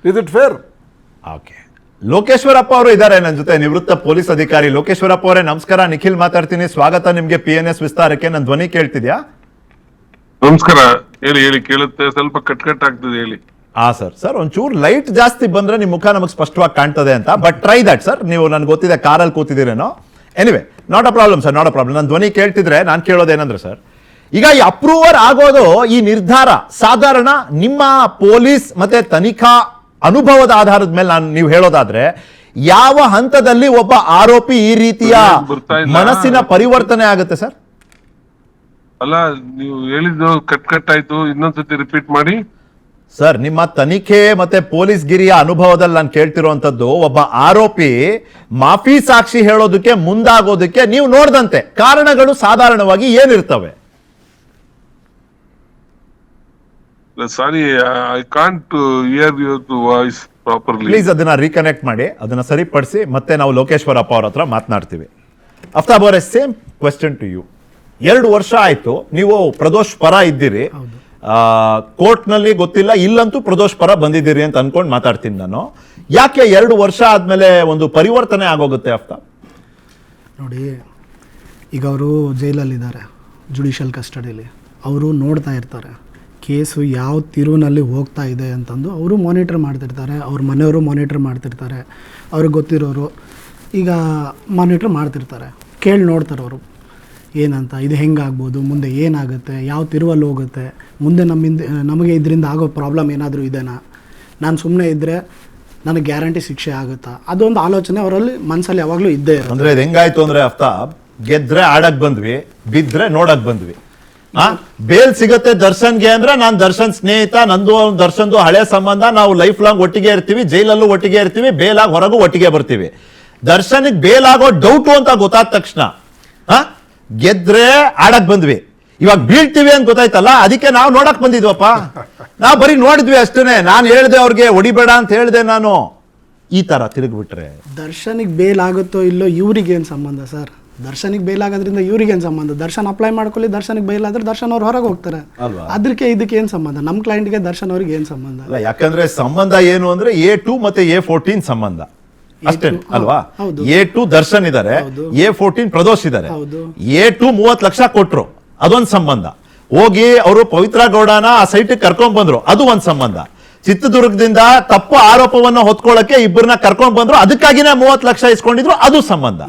Is it fair? Okay, Lokeshwarappa ಅವರು ಇದ್ದಾರೆ ನನ್ನ ಜೊತೆ, ನಿವೃತ್ತ ಪೊಲೀಸ್ ಅಧಿಕಾರಿ. ಲೋಕೇಶ್ವರಪ್ಪ ಅವರೇ ನಮಸ್ಕಾರ, ನಿಖಿಲ್ ಮಾತಾಡ್ತೀನಿ, ಸ್ವಾಗತ ನಿಮ್ಗೆ PNS ವಿಸ್ತಾರಕ್ಕೆ. ನನ್ನ ಧ್ವನಿ ಕೇಳ್ತಿದ್ಯಾ? ನಮಸ್ಕಾರ. ಹೇಳಿ ಕೇಳುತ್ತೆ, ಸ್ವಲ್ಪ ಕಟ್ ಆಗ್ತದೆ, ಹೇಳಿ. ಸರ್ ಒಂಚೂರು ಲೈಟ್ ಜಾಸ್ತಿ ಬಂದ್ರೆ ನಿಮ್ ಮುಖ ನಮಗೆ ಸ್ಪಷ್ಟವಾಗಿ ಕಾಣ್ತದೆ ಅಂತ, ಬಟ್ ಟ್ರೈ ದಟ್ ಸರ್. ನೀವು ನನ್ಗೆ ಗೊತ್ತಿದೆ ಕಾರಲ್ಲಿ ಕೂತಿದ್ದೀರೇನೋ. Anyway, not a problem sir, not a problem. ನನ್ನ ಧ್ವನಿ ಕೇಳ್ತಿದ್ರೆ ನಾನು ಕೇಳೋದೇನಂದ್ರೆ ಸರ್, ಈಗ ಈ ಅಪ್ರೂವರ್ ಆಗೋದು, ಈ ನಿರ್ಧಾರ ಸಾಧಾರಣ ನಿಮ್ಮ ಪೊಲೀಸ್ ಮತ್ತೆ ತನಿಖಾ ಅನುಭವದ ಆಧಾರದ ಮೇಲೆ ನೀವು ಹೇಳೋದಾದ್ರೆ, ಯಾವ ಹಂತದಲ್ಲಿ ಒಬ್ಬ ಆರೋಪಿ ಈ ರೀತಿಯ ಮನಸ್ಸಿನ ಪರಿವರ್ತನೆ ಆಗುತ್ತೆ ಸರ್? ಅಲ್ಲ, ನೀವು ಹೇಳಿದ್ದು ಕಟ್ ಆಯ್ತು, ಇನ್ನೊಂದ್ಸತಿ ರಿಪೀಟ್ ಮಾಡಿ ಸರ್. ನಿಮ್ಮ ತನಿಖೆ ಮತ್ತೆ ಪೊಲೀಸ್ ಗಿರಿಯ ಅನುಭವದಲ್ಲಿ ನಾನು ಕೇಳ್ತಿರುವಂತದ್ದು, ಒಬ್ಬ ಆರೋಪಿ ಮಾಫಿ ಸಾಕ್ಷಿ ಹೇಳೋದಕ್ಕೆ ಮುಂದಾಗೋದಕ್ಕೆ ನೀವು ನೋಡ್ದಂತೆ ಕಾರಣಗಳು ಸಾಧಾರಣವಾಗಿ ಏನಿರ್ತವೆ? Sorry, I can't hear your voice properly. Please ಅದನ್ನ ರೀಕನೆಕ್ಟ್ ಮಾಡಿ, ಅದನ್ನ ಸರಿಪಡಿಸಿ ಮತ್ತೆ ನಾವು ಲೋಕೇಶ್ವರಪ್ಪ ಅವ್ರ ಹತ್ರ ಮಾತನಾಡ್ತೀವಿ. ಅಫ್ತಾಬ್ ಅವರೇ, ಸೇಮ್ ಕ್ವೆಶ್ಚನ್ ಟು ಯು. 2 ವರ್ಷ ಆಯ್ತು ನೀವು ಪ್ರದೋಷ್ ಪರ ಇದ್ದೀರಿ, ಕೋರ್ಟ್ ನಲ್ಲಿ ಗೊತ್ತಿಲ್ಲ, ಇಲ್ಲಂತೂ ಪ್ರದೋಷ್ ಪರ ಬಂದಿದ್ದೀರಿ ಅಂತ ಅನ್ಕೊಂಡು ಮಾತಾಡ್ತೀನಿ ನಾನು. ಯಾಕೆ 2 ವರ್ಷ ಆದ್ಮೇಲೆ ಒಂದು ಪರಿವರ್ತನೆ ಆಗೋಗುತ್ತೆ ಅಫ್ತಾಬ್? ನೋಡಿ, ಈಗ ಅವರು ಜೈಲಲ್ಲಿದ್ದಾರೆ, ಜುಡಿಷಿಯಲ್ ಕಸ್ಟಡಿಯಲ್ಲಿ. ಅವರು ನೋಡ್ತಾ ಇರ್ತಾರೆ ಕೇಸು ಯಾವ ತಿರುವಿನಲ್ಲಿ ಹೋಗ್ತಾ ಇದೆ ಅಂತಂದು. ಅವರು ಮಾನಿಟರ್ ಮಾಡ್ತಿರ್ತಾರೆ, ಅವ್ರ ಮನೆಯವರು ಮಾನಿಟರ್ ಮಾಡ್ತಿರ್ತಾರೆ, ಅವ್ರಿಗೆ ಗೊತ್ತಿರೋರು ಈಗ ಮಾನಿಟರ್ ಮಾಡ್ತಿರ್ತಾರೆ, ಕೇಳಿ ನೋಡ್ತಾರೆ ಅವರು ಏನಂತ, ಇದು ಹೆಂಗಾಗ್ಬೋದು, ಮುಂದೆ ಏನಾಗುತ್ತೆ, ಯಾವ ತಿರುವಲ್ಲಿ ಹೋಗುತ್ತೆ, ಮುಂದೆ ನಮಗೆ ಇದರಿಂದ ಆಗೋ ಪ್ರಾಬ್ಲಮ್ ಏನಾದರೂ ಇದೆನಾ, ನಾನು ಸುಮ್ಮನೆ ಇದ್ದರೆ ನನಗೆ ಗ್ಯಾರಂಟಿ ಶಿಕ್ಷೆ ಆಗುತ್ತಾ, ಅದೊಂದು ಆಲೋಚನೆ ಅವರಲ್ಲಿ ಮನಸ್ಸಲ್ಲಿ ಯಾವಾಗಲೂ ಇದ್ದೇ ಇರುತ್ತೆ. ಅಂದ್ರೆ ಇದು ಹೆಂಗಾಯ್ತು ಅಂದ್ರೆ ಅಫ್ತಾಬ್, ಗೆದ್ರೆ ಆಡಕ್ ಬಂದ್ವಿ, ಬಿದ್ರೆ ನೋಡಕ್ ಬಂದ್ವಿ. ಬೇಲ್ ಸಿಗತ್ತೆ ದರ್ಶನ್ಗೆ ಅಂದ್ರೆ, ನಾನ್ ದರ್ಶನ್ ಸ್ನೇಹಿತ, ನಂದು ದರ್ಶನ್ದು ಹಳೆ ಸಂಬಂಧ, ನಾವು ಲೈಫ್ ಲಾಂಗ್ ಒಟ್ಟಿಗೆ ಇರ್ತೀವಿ, ಜೈಲಲ್ಲೂ ಒಟ್ಟಿಗೆ ಇರ್ತೀವಿ, ಬೇಲಾಗಿ ಹೊರಗೂ ಒಟ್ಟಿಗೆ ಬರ್ತೀವಿ. ದರ್ಶನ್ಗೆ ಬೇಲ್ ಆಗೋ ಡೌಟು ಅಂತ ಗೊತ್ತಾದ ತಕ್ಷಣ ಗೆದ್ರೆ ಆಡಕ್ ಬಂದ್ವಿ, ಇವಾಗ ಬೀಳ್ತೀವಿ ಅಂತ ಗೊತ್ತಾಯ್ತಲ್ಲ, ಅದಕ್ಕೆ ನಾವು ನೋಡಕ್ ಬಂದಿದ್ವಪ್ಪ. ನಾವು ಬರೀ ನೋಡಿದ್ವಿ ಅಷ್ಟೇನೆ. ನಾನು ಹೇಳ್ದೆ ಅವ್ರಿಗೆ ಹೊಡಿಬೇಡ ಅಂತ ಹೇಳ್ದೆ ನಾನು. ಈ ತರ ತಿರುಗ್ಬಿಟ್ರೆ ದರ್ಶನಿಗೆ ಬೇಲ್ ಆಗುತ್ತೋ ಇಲ್ಲೋ ಇವ್ರಿಗೇನು ಸಂಬಂಧ ಸರ್? ದರ್ಶನಿಗೆ ಬೇಲ್ ಆಗೋದ್ರಿಂದ ಇವ್ರಿಗೇನು ಸಂಬಂಧ? ದರ್ಶನ್ ಅಪ್ಲೈ ಮಾಡ್ಕೊಳ್ಳಿ, ದರ್ಶನಿಗೆ ಬೇಲ್ ಆದ್ರೆ ದರ್ಶನ್ ಅವ್ರು ಹೊರಗೆ ಹೋಗ್ತಾರೆ. ಅದಕ್ಕೆ ಇದಕ್ಕೆ ಏನು ಸಂಬಂಧ? ನಮ್ಮ ಕ್ಲೈಂಟ್ಗೆ ದರ್ಶನ್ ಅವ್ರಿಗೆ ಏನು ಸಂಬಂಧ? ಅಲ್ಲ, ಯಾಕಂದ್ರೆ ಸಂಬಂಧ ಏನು ಅಂದ್ರೆ A2 ಮತ್ತೆ A14 ಸಂಬಂಧ ಅಷ್ಟೇ ಅಲ್ವಾ? A2 ದರ್ಶನ್ ಇದಾರೆ, A14 ಪ್ರದೋಷ್ ಇದಾರೆ. A2 30 ಲಕ್ಷ ಕೊಟ್ರು, ಅದೊಂದು ಸಂಬಂಧ. ಹೋಗಿ ಅವರು ಪವಿತ್ರ ಗೌಡನ ಆ ಸೈಟ್ ಕರ್ಕೊಂಡ್ ಬಂದ್ರು, ಅದು ಒಂದ್ ಸಂಬಂಧ. ಚಿತ್ರದುರ್ಗದಿಂದ ತಪ್ಪು ಆರೋಪವನ್ನ ಹೊತ್ಕೊಳ್ಳಕ್ಕೆ ಇಬ್ಬರನ್ನ ಕರ್ಕೊಂಡ್ ಬಂದ್ರು, ಅದಕ್ಕಾಗಿನೇ 30 ಲಕ್ಷ ಇಸ್ಕೊಂಡಿದ್ರು, ಅದು ಸಂಬಂಧ.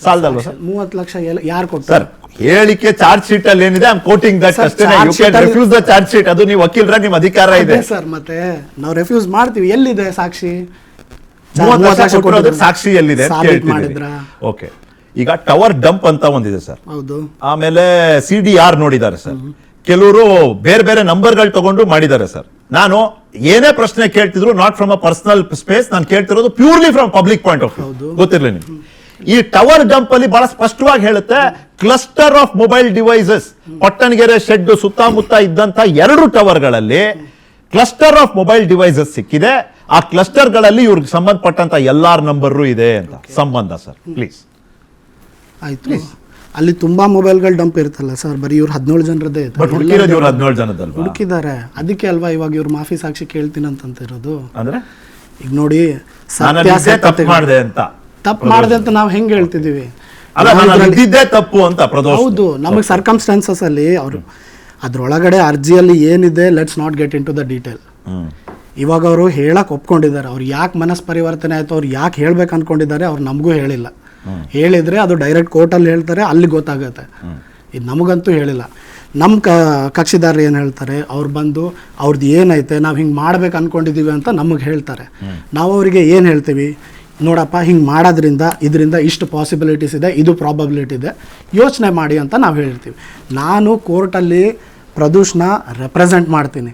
ಸಾಲದಲ್ವಾ ಸರ್? 30 ಲಕ್ಷ ಯಾರು ಕೊಡ್ತಾರೆ? ಹೇಳಿಕೆ ಚಾರ್ಜ್ ಶೀಟ್ ಅಲ್ಲಿ ಏನಿದೆ, ಐ ಆಮ್ ಕೋಟಿಂಗ್ ದಟ್ ಅಷ್ಟೇ. You can refuse the charge sheet, ಅದು ನೀವು ವಕೀಲರ ನಿಮ್ಮ ಅಧಿಕಾರ ಇದೆ ಸರ್. ಮತ್ತೆ ನಾವು ರಿಫ್ಯೂಸ್ ಮಾಡ್ತೀವಿ, ಎಲ್ಲಿದೆ ಸಾಕ್ಷಿ? 30 ಲಕ್ಷ ಕೊಡೋದಕ್ಕೆ ಸಾಕ್ಷಿ ಎಲ್ಲಿದೆ ಓಕೆ. ಈಗ ಟವರ್ ಡಂಪ್ ಅಂತ ಒಂದಿದೆ ಸರ್, ಹೌದು. ಆಮೇಲೆ CDR ನೋಡಿದ್ದಾರೆ ಸರ್, ಕೆಲವರು ಬೇರೆ ಬೇರೆ ನಂಬರ್ಗಳು ತಗೊಂಡು ಮಾಡಿದ್ದಾರೆ ಸರ್. ನಾನು ಏನೇ ಪ್ರಶ್ನೆ ಕೇಳ್ತಿದ್ರು, not from a personal space, ನಾನು ಕೇಳ್ತಿರೋದು purely from public point of view. ಗೊತ್ತಿರಲಿ ನಿಮ್ಗೆ, ಈ ಟವರ್ ಡಂಪ್ ಅಲ್ಲಿ ಬಹಳ ಸ್ಪಷ್ಟವಾಗಿ ಹೇಳುತ್ತೆ, cluster of mobile devices. Pattanagere shed ಸುತ್ತಮುತ್ತ ಇದ್ದಂತ 2 ಟವರ್ಗಳಲ್ಲಿ ಕ್ಲಸ್ಟರ್ ಆಫ್ ಮೊಬೈಲ್ ಡಿವೈಸಸ್ ಸಿಕ್ಕಿದೆ. ಆ ಕ್ಲಸ್ಟರ್ ಗಳಲ್ಲಿ ಇವ್ರಿಗೆ ಸಂಬಂಧಪಟ್ಟಂತ ಎಲ್ಲಾರ್ ನಂಬರ್ ಇದೆ ಅಂತ ಸಂಬಂಧ ಸರ್. ಪ್ಲೀಸ್ ಆಯ್ತು. ಅಲ್ಲಿ ತುಂಬಾ ಮೊಬೈಲ್ಗಳು ಡಂಪ್ ಇರ್ತಲ್ಲ ಸರ್, ಬರೀ ಇವ್ರು 17 ಜನರದ್ದೇ ಹುಡುಕಿದ್ದಾರೆ. ಅದಕ್ಕೆ ಅಲ್ವಾ ಇವಾಗ ಇವ್ರು ಮಾಫಿ ಸಾಕ್ಷಿ ಕೇಳ್ತೀನಿ ಅಂತಿರೋದು. ಅಂದ್ರೆ ಈಗ ನೋಡಿ, ತಪ್ಪು ಮಾಡಿದೆ ಅಂತ ನಾವು ಹೆಂಗ್ ಹೇಳ್ತಿದೀವಿ? ತಪ್ಪು ಅಂತ. ಹೌದು, ನಮಗೆ ಸರ್ಕಮ್ಸ್ಟಾನ್ಸಸ್ ಅಲ್ಲಿ ಅವರು ಅದ್ರೊಳಗಡೆ ಅರ್ಜಿಯಲ್ಲಿ ಏನಿದೆ, let's not get into the detail. ಇವಾಗ ಅವರು ಹೇಳಕ್ ಒಪ್ಕೊಂಡಿದ್ದಾರೆ. ಅವ್ರು ಯಾಕೆ ಮನಸ್ ಪರಿವರ್ತನೆ ಆಯ್ತು, ಅವ್ರು ಯಾಕೆ ಹೇಳ್ಬೇಕು ಅನ್ಕೊಂಡಿದ್ದಾರೆ, ಅವ್ರು ನಮಗೂ ಹೇಳಿಲ್ಲ. ಹೇಳಿದ್ರೆ ಅದು ಡೈರೆಕ್ಟ್ ಕೋರ್ಟಲ್ಲಿ ಹೇಳ್ತಾರೆ, ಅಲ್ಲಿ ಗೊತ್ತಾಗುತ್ತೆ. ಇದು ನಮಗಂತೂ ಹೇಳಿಲ್ಲ. ನಮ್ಮ ಕಕ್ಷಿದಾರರು ಏನು ಹೇಳ್ತಾರೆ, ಅವ್ರು ಬಂದು ಅವ್ರದ್ದು ಏನೈತೆ, ನಾವು ಹಿಂಗೆ ಮಾಡ್ಬೇಕು ಅನ್ಕೊಂಡಿದೀವಿ ಅಂತ ನಮಗೆ ಹೇಳ್ತಾರೆ. ನಾವು ಅವರಿಗೆ ಏನು ಹೇಳ್ತೀವಿ, ನೋಡಪ್ಪ ಹಿಂಗೆ ಮಾಡೋದ್ರಿಂದ ಇದರಿಂದ ಇಷ್ಟು ಪಾಸಿಬಿಲಿಟೀಸ್ ಇದೆ, ಇದು ಪ್ರಾಬಬಿಲಿಟಿ ಇದೆ, ಯೋಚನೆ ಮಾಡಿ ಅಂತ ನಾವು ಹೇಳ್ತೀವಿ. ನಾನು ಕೋರ್ಟಲ್ಲಿ ಪ್ರದೂಷ್ನ ರೆಪ್ರೆಸೆಂಟ್ ಮಾಡ್ತೀನಿ,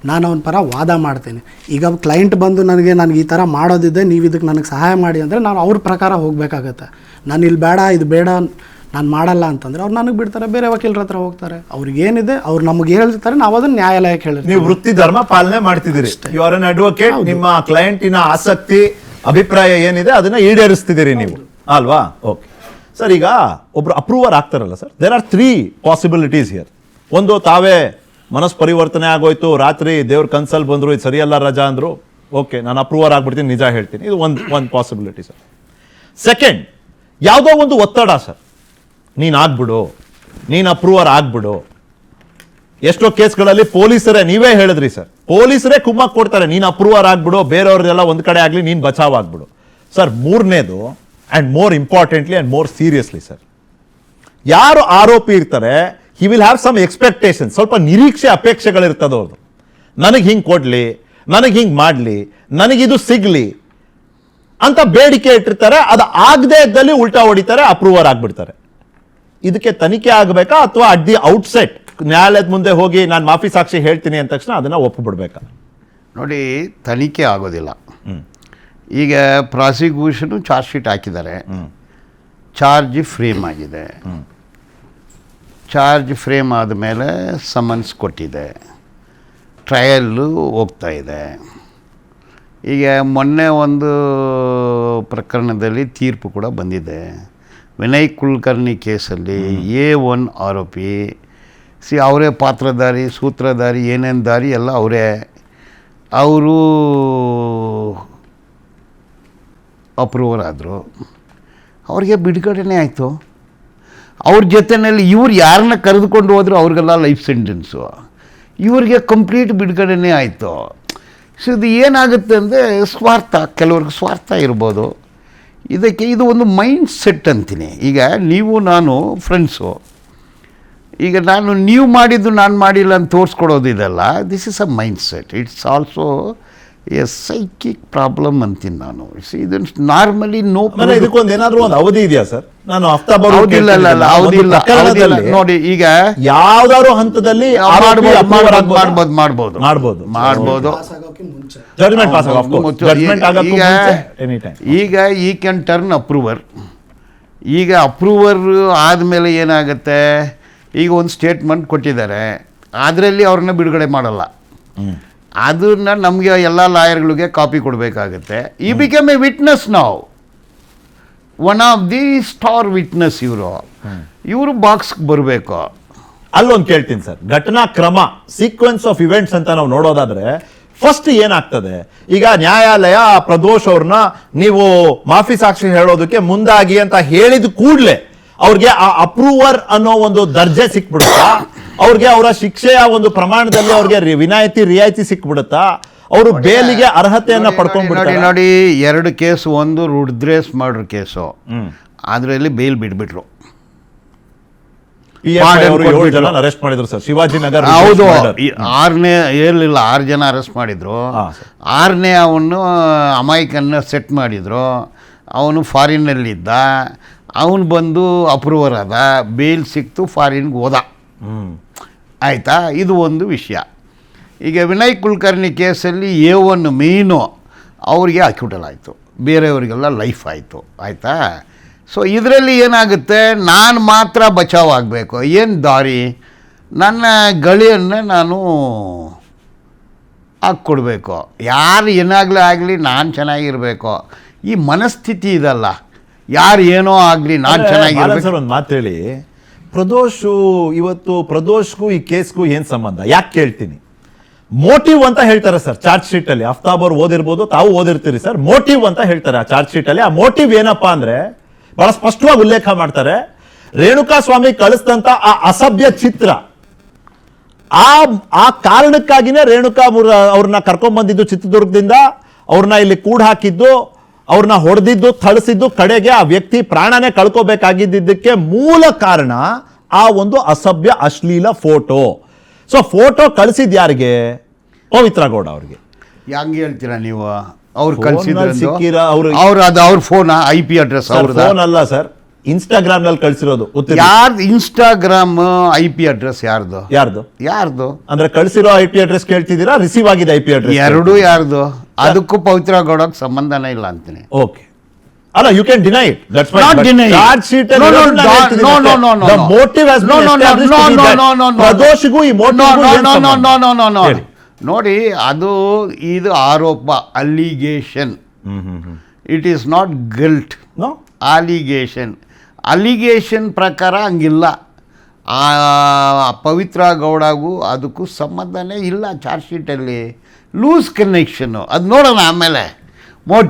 ನಾನು ಅವನ ಪರ ವಾದ ಮಾಡ್ತೀನಿ. ಈಗ ಕ್ಲೈಂಟ್ ಬಂದು ನನಗೆ ಈ ಥರ ಮಾಡೋದಿದೆ, ನೀವು ಇದಕ್ಕೆ ನನಗೆ ಸಹಾಯ ಮಾಡಿ ಅಂದರೆ ನಾನು ಅವ್ರ ಪ್ರಕಾರ ಹೋಗಬೇಕಾಗತ್ತೆ. ನಾನು ಇಲ್ಲಿ ಬೇಡ, ಇದು ಬೇಡ, ನಾನು ಮಾಡಲ್ಲ ಅಂತಂದರೆ ಅವ್ರು ನನಗೆ ಬಿಡ್ತಾರೆ, ಬೇರೆ ವಕೀಲರ ಹತ್ರ ಹೋಗ್ತಾರೆ. ಅವ್ರಿಗೆ ಏನಿದೆ ಅವ್ರು ನಮಗೆ ಹೇಳ್ತಾರೆ, ನಾವು ಅದನ್ನು ನ್ಯಾಯಾಲಯಕ್ಕೆ ಹೇಳ್ತೀವಿ. ನೀವು ವೃತ್ತಿ ಧರ್ಮ ಪಾಲನೆ ಮಾಡ್ತಿದ್ದೀರಿ, ಯು ಆರ್ ಅನ್ ಅಡ್ವೊಕೇಟ್. ನಿಮ್ಮ ಕ್ಲೈಂಟಿನ ಆಸಕ್ತಿ, ಅಭಿಪ್ರಾಯ ಏನಿದೆ ಅದನ್ನ ಈಡೇರಿಸ್ತಿದ್ದೀರಿ ನೀವು, ಅಲ್ವಾ? Okay sir. ಈಗ ಒಬ್ರು ಅಪ್ರೂವರ್ ಆಗ್ತಾರಲ್ಲ sir, there are 3 possibilities here. ಒಂದು, ತಾವೇ ಮನಸ್ ಪರಿವರ್ತನೆ ಆಗೋಯ್ತು, ರಾತ್ರಿ ದೇವ್ರ ಕನ್ಸಲ್ ಬಂದ್ರು, ಇದು ಸರಿಯಲ್ಲ ರಜಾ ಅಂದ್ರು, ಓಕೆ ನಾನು ಅಪ್ರೂವರ್ ಆಗ್ಬಿಡ್ತೀನಿ, ನಿಜ ಹೇಳ್ತೀನಿ, ಇದು ಒಂದು ಪಾಸಿಬಿಲಿಟಿ ಸರ್. ಸೆಕೆಂಡ್, ಯಾವುದೋ ಒಂದು ಒತ್ತಡ ಸರ್, ನೀನು ಆಗ್ಬಿಡು, ನೀನು ಅಪ್ರೂವರ್ ಆಗ್ಬಿಡು. ಎಷ್ಟೋ ಕೇಸ್ಗಳಲ್ಲಿ ಪೊಲೀಸರೇ, ನೀವೇ ಹೇಳಿದ್ರಿ ಸರ್, ಪೊಲೀಸರೇ ಕುಮ್ಮಕ್ ಕೊಡ್ತಾರೆ, ನೀನು ಅಪ್ರೂವರ್ ಆಗ್ಬಿಡು, ಬೇರೆಯವ್ರದೆಲ್ಲ ಒಂದ್ ಕಡೆ ಆಗ್ಲಿ, ನೀನು ಬಚಾವ್ ಆಗ್ಬಿಡು. ಸರ್, ಮೂರನೇದು and more importantly and more seriously sir, ಯಾರು ಆರೋಪಿ ಇರ್ತಾರೆ, he will have some expectation, ಸ್ವಲ್ಪ ನಿರೀಕ್ಷೆ ಅಪೇಕ್ಷೆಗಳಿರ್ತದೆ ಅವ್ರದ್ದು. ನನಗೆ ಹಿಂಗೆ ಕೊಡ್ಲಿ, ನನಗೆ ಹಿಂಗೆ ಮಾಡಲಿ, ನನಗಿದು ಸಿಗ್ಲಿ ಅಂತ ಬೇಡಿಕೆ ಇಟ್ಟಿರ್ತಾರೆ. ಅದು ಆಗದೆ ಇದ್ದಲ್ಲಿ ಉಲ್ಟಾ ಹೊಡಿತಾರೆ, ಅಪ್ರೂವರ್ ಆಗ್ಬಿಡ್ತಾರೆ. ಇದಕ್ಕೆ ತನಿಖೆ ಆಗಬೇಕಾ ಅಥವಾ ಅಟ್ ದಿ ಔಟ್ಸೆಟ್ ನ್ಯಾಯಾಲಯದ ಮುಂದೆ ಹೋಗಿ ನಾನು ಮಾಫಿ ಸಾಕ್ಷಿ ಹೇಳ್ತೀನಿ ಅಂದ ತಕ್ಷಣ ಅದನ್ನ ಒಪ್ಪಿಬಿಡ್ಬೇಕಾ? ನೋಡಿ, ತನಿಖೆ ಆಗೋದಿಲ್ಲ. ಈಗ ಪ್ರಾಸಿಕ್ಯೂಷನು ಚಾರ್ಜ್ ಶೀಟ್ ಹಾಕಿದ್ದಾರೆ, ಚಾರ್ಜ್ ಫ್ರೇಮ್ ಆಗಿದೆ, ಚಾರ್ಜ್ ಫ್ರೇಮ್ ಆದಮೇಲೆ ಸಮನ್ಸ್ ಕೊಟ್ಟಿದೆ, ಟ್ರಯಲ್ಲು ಹೋಗ್ತಾ ಇದೆ. ಈಗ ಮೊನ್ನೆ ಒಂದು ಪ್ರಕರಣದಲ್ಲಿ ತೀರ್ಪು ಕೂಡ ಬಂದಿದೆ. ವಿನಯ್ ಕುಲಕರ್ಣಿ ಕೇಸಲ್ಲಿ A1 ಆರೋಪಿ, ಅವರೇ ಪಾತ್ರಧಾರಿ, ಸೂತ್ರಧಾರಿ, ಏನೇನು ದಾರಿ ಎಲ್ಲ ಅವರೇ. ಅವರು ಅಪ್ರೂವರ್ ಆದರು, ಅವ್ರಿಗೆ ಬಿಡುಗಡೆನೇ ಆಯಿತು. ಅವ್ರ ಜೊತೆಯಲ್ಲಿ ಇವ್ರು ಯಾರನ್ನ ಕರೆದುಕೊಂಡು ಹೋದ್ರು ಅವ್ರಿಗೆಲ್ಲ ಲೈಫ್ ಸೆಂಟೆನ್ಸು, ಇವ್ರಿಗೆ ಕಂಪ್ಲೀಟ್ ಬಿಡುಗಡೆನೇ ಆಯಿತು. ಸೊ ಇದು ಏನಾಗುತ್ತೆ ಅಂದರೆ ಸ್ವಾರ್ಥ, ಕೆಲವ್ರಿಗೆ ಸ್ವಾರ್ಥ ಇರ್ಬೋದು. ಇದಕ್ಕೆ ಇದು ಒಂದು ಮೈಂಡ್ ಸೆಟ್ ಅಂತೀನಿ. ಈಗ ನೀವು ನಾನು ಫ್ರೆಂಡ್ಸು, ಈಗ ನೀವು ಮಾಡಿದ್ದು ನಾನು ಮಾಡಿಲ್ಲ ಅಂತ ತೋರಿಸ್ಕೊಡೋದು ಇದೆಲ್ಲ, this is a mind set. It's also A psychic problem ಅಂತೀನಿ ನಾನು. ಇದನ್ನು ನಾರ್ಮಲಿ ಇದಕ್ಕೊಂದು ಏನಾದರೂ ಒಂದು ಅವಧಿ ಇದೆಯಾ ಸರ್? ನಾನು ನೋಡಿ, ಈಗ ಯಾವ್ದಾದ್ರು ಹಂತದಲ್ಲಿ ಮಾಡ್ಬೋದು. ಈಗ ಈ ಕ್ಯಾನ್ ಟರ್ನ್ ಅಪ್ರೂವರ್. ಈಗ ಅಪ್ರೂವರ್ ಆದಮೇಲೆ ಏನಾಗುತ್ತೆ, ಈಗ ಒಂದು ಸ್ಟೇಟ್ಮೆಂಟ್ ಕೊಟ್ಟಿದ್ದಾರೆ, ಅದರಲ್ಲಿ ಅವ್ರನ್ನ ಬಿಡುಗಡೆ ಮಾಡಲ್ಲ. ಅದನ್ನ ನಮಗೆ ಎಲ್ಲ ಲಾಯರ್ಗಳಿಗೆ ಕಾಪಿ ಕೊಡಬೇಕಾಗತ್ತೆ. ಈ ಬಿಕಮ್ ಎ ವಿಟ್ನೆಸ್ ನಾವು, one of the star witness. ಇವರು ಬಾಕ್ಸ್ಗೆ ಬರಬೇಕು. ಅಲ್ಲೊಂದು ಕೇಳ್ತೀನಿ ಸರ್, ಘಟನಾ ಕ್ರಮ, ಸೀಕ್ವೆನ್ಸ್ ಆಫ್ ಇವೆಂಟ್ಸ್ ಅಂತ ನಾವು ನೋಡೋದಾದ್ರೆ ಫಸ್ಟ್ ಏನಾಗ್ತದೆ, ಈಗ ನ್ಯಾಯಾಲಯ ಪ್ರದೋಷ್ ಅವ್ರನ್ನ ನೀವು ಮಾಫಿ ಸಾಕ್ಷಿ ಹೇಳೋದಕ್ಕೆ ಮುಂದಾಗಿ ಅಂತ ಹೇಳಿದ ಕೂಡಲೇ ಅವ್ರಿಗೆ ಆ ಅಪ್ರೂವರ್ ಅನ್ನೋ ಒಂದು ದರ್ಜೆ ಸಿಕ್ಬಿಡುತ್ತಾ? ಅವ್ರಿಗೆ ಅವರ ಶಿಕ್ಷೆಯ ಒಂದು ಪ್ರಮಾಣದಲ್ಲಿ ಅವ್ರಿಗೆ ರಿಯಾಯಿತಿ ಸಿಕ್ಬಿಡುತ್ತಾ? ಅವರು ಬೇಲಿಗೆ ಅರ್ಹತೆಯನ್ನ ಪಡ್ಕೊಂಡ್ಬಿಡ್ತಾರೆ. ನೋಡಿ, 2 ಕೇಸು, ಒಂದು ರುದ್ರೇಶ್ ಮರ್ಡರ್ ಕೇಸು, ಅದರಲ್ಲಿ ಬೇಲ್ ಬಿಟ್ಬಿಟ್ರು. 7 ಜನ ಅರೆಸ್ಟ್ ಮಾಡಿದ್ರು ಸರ್, ಶಿವಾಜಿನಗರ್. ಹೌದು, 6 ಜನ ಅರೆಸ್ಟ್ ಮಾಡಿದ್ರು. 6ನೇ ಅವನು ಅಮಾಯಕನ್ನ ಸೆಟ್ ಮಾಡಿದ್ರು. ಅವನು ಫಾರಿನ್ನಲ್ಲಿದ್ದ, ಅವನು ಬಂದು ಅಪ್ರೂವರ್ ಆದ, ಬೇಲ್ ಸಿಕ್ತು, ಫಾರಿನ್ಗೆ ಹೋದ. ಆಯಿತಾ? ಇದು ಒಂದು ವಿಷಯ. ಈಗ ವಿನಯ್ ಕುಲಕರ್ಣಿ ಕೇಸಲ್ಲಿ A1 ಮೇನು ಅವ್ರಿಗೆ ಅಕ್ಯೂಟಲ್ ಆಯಿತು, ಬೇರೆಯವರಿಗೆಲ್ಲ ಲೈಫ್ ಆಯಿತು. ಆಯಿತಾ? ಸೊ ಇದರಲ್ಲಿ ಏನಾಗುತ್ತೆ, ನಾನು ಮಾತ್ರ ಬಚಾವ್ ಆಗಬೇಕು. ಏನು ದಾರಿ? ನನ್ನ ಗಳಿಯನ್ನು ನಾನು ಹಾಕ್ಕೊಡ್ಬೇಕು. ಯಾರು ಏನಾಗಲೇ ಆಗಲಿ ನಾನು ಚೆನ್ನಾಗಿರಬೇಕು. ಈ ಮನಸ್ಥಿತಿ ಇದಲ್ಲ, ಯಾರು ಏನೋ ಆಗಲಿ ನಾನು ಚೆನ್ನಾಗಿರ್ಬೇಕು. ಸರ್, ಒಂದು ಮಾತು ಹೇಳಿ, ಪ್ರದೋಷ್ಗೂ ಈ ಕೇಸ್ಗೂ ಏನು ಸಂಬಂಧ? ಯಾಕೆ ಕೇಳ್ತೀನಿ, ಮೋಟಿವ್ ಅಂತ ಹೇಳ್ತಾರೆ ಸರ್ ಚಾರ್ಜ್ ಶೀಟ್ ಅಲ್ಲಿ. ಅಫ್ತಾಬ್ ಅವ್ರು ಓದಿರ್ಬೋದು, ತಾವು ಓದಿರ್ತೀರಿ ಸರ್. ಮೋಟಿವ್ ಅಂತ ಹೇಳ್ತಾರೆ ಆ ಚಾರ್ಜ್ ಶೀಟ್ ಅಲ್ಲಿ. ಆ ಮೋಟಿವ್ ಏನಪ್ಪಾ ಅಂದ್ರೆ ಬಹಳ ಸ್ಪಷ್ಟವಾಗಿ ಉಲ್ಲೇಖ ಮಾಡ್ತಾರೆ, ರೇಣುಕಾ ಸ್ವಾಮಿ ಕಳಿಸಿದಂತ ಆ ಅಸಭ್ಯ ಚಿತ್ರ, ಆ ಕಾರಣಕ್ಕಾಗಿನೇ ರೇಣುಕಾ ಅವ್ರನ್ನ ಕರ್ಕೊಂಡ್ ಬಂದಿದ್ದು ಚಿತ್ರದುರ್ಗದಿಂದ, ಅವ್ರನ್ನ ಇಲ್ಲಿ ಕೂಡ್ ಹಾಕಿದ್ದು, ಅವ್ರನ್ನ ಹೊಡೆದಿದ್ದು, ಥಳಿಸಿದ್ದು, ಕಡೆಗೆ ಆ ವ್ಯಕ್ತಿ ಪ್ರಾಣನೇ ಕಳ್ಕೋಬೇಕಾಗಿದ್ದಕ್ಕೆ ಮೂಲ ಕಾರಣ ಆ ಒಂದು ಅಸಭ್ಯ ಅಶ್ಲೀಲ ಫೋಟೋ. ಸೊ ಫೋಟೋ ಕಳಿಸಿದ್ ಯಾರಿಗೆ? ಪವಿತ್ರ ಗೌಡ ಅವ್ರಿಗೆ. ಹೆಂಗೆ ಹೇಳ್ತೀರಾ ನೀವು? ಅವ್ರು ಕಳಿಸಿದ್ರು, ಅವ್ರ ಫೋನ್ IP ಅಡ್ರೆಸ್ ಫೋನ್ ಅಲ್ಲ ಸರ್, ಇನ್ಸ್ಟಾಗ್ರಾಮ್ ನಲ್ಲಿ ಕಳಿಸಿರೋದು. ಯಾರ್ದು ಇನ್ಸ್ಟಾಗ್ರಾಮ್ IP ಅಡ್ರೆಸ್? ಯಾರ್ದು ಅಂದ್ರೆ ಕಳಿಸಿರೋ IP ಅಡ್ರೆಸ್ ಕೇಳ್ತಿದ್ದೀರಾ, ರಿಸೀವ್ ಆಗಿದೆ IP ಅಡ್ರೆಸ್? ಎರಡು ಯಾರ್ದು? ಅದಕ್ಕೂ ಪವಿತ್ರ ಗೌಡಕ್ಕೆ ಸಂಬಂಧನೇ ಇಲ್ಲ ಅಂತೀನಿ. ಓಕೆ, ಅಲ್ಲ, you can deny it. That's my not deny. Charge sheet ಅಲ್ಲಿ the motive has been established. ಪ್ರದೋಷಿಗೂ ಈ ಮೋಟಿವ್ ನೋಡಿ, ಇದು ಆರೋಪ, allegation. It is not guilt. Allegation ಪ್ರಕಾರ ಹಂಗಿಲ್ಲ. ಪವಿತ್ರ ಗೌಡಗೂ ಅದಕ್ಕೂ ಸಂಬಂಧನೇ ಇಲ್ಲ ಚಾರ್ಜ್ ಶೀಟಲ್ಲಿ. ಲೂಸ್ ಕನೆಕ್ಷನ್ನು ಅದು ನೋಡೋಣ ಆಮೇಲೆ.